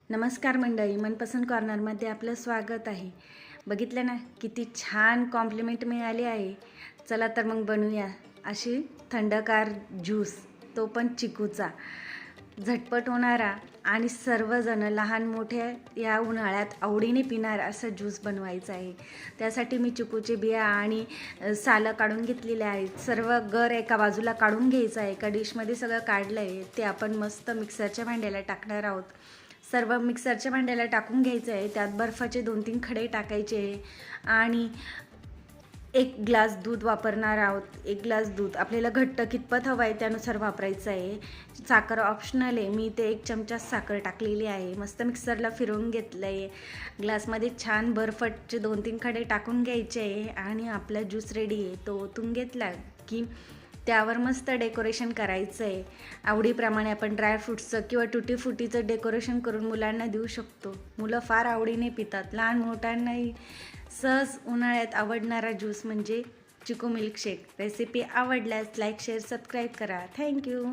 नमस्कार मंडळी, मनपसंत कॉर्नरमध्ये आपलं स्वागत आहे. बघितलं ना किती छान कॉम्प्लिमेंट मिळाली आहे. चला तर मग बनवूया अशी थंडगार ज्यूस, तो पण चिकूचा. झटपट होणारा आणि सर्वजण लहान मोठे या उन्हाळ्यात आवडीने पिणार असा ज्यूस बनवायचा आहे. त्यासाठी मी चिकूचे बिया आणि सालं काढून घेतलेले आहेत. सर्व गर एका बाजूला काढून घ्यायचं आहे. एका डिशमध्ये सगळं काढलं आहे. ते आपण मस्त मिक्सरच्या भांड्याला टाकणार आहोत. सर्व मिक्सरच्या भांड्याला टाकून घ्यायचं आहे. त्यात बर्फाचे 2-3 खडे टाकायचे आणि 1 ग्लास दूध वापरणार आहोत. 1 ग्लास दूध आपल्याला घट्ट कितपत हवं आहे त्यानुसार वापरायचं आहे. साखर ऑप्शनल आहे. मी ते 1 चमचा साखर टाकलेली आहे. मस्त मिक्सरला फिरवून घेतलं आहे. ग्लासमध्ये छान बर्फाचे 2-3 खडे टाकून घ्यायचे आहे आणि आपला ज्यूस रेडी आहे. तो ओतून घेतला की त्यावर मस्त डेकोरेशन करायचं आहे. आवडीप्रमाणे आपण ड्रायफ्रूट्सचं किंवा टुटी फुटीचं डेकोरेशन करून मुलांना देऊ शकतो. मुलं फार आवडीने पितात. लहान मोठ्यांनाही सहज उन्हाळ्यात आवडणारा ज्यूस म्हणजे चिकू मिल्कशेक. रेसिपी आवडल्यास लाईक, शेअर, सबस्क्राईब करा. थँक्यू.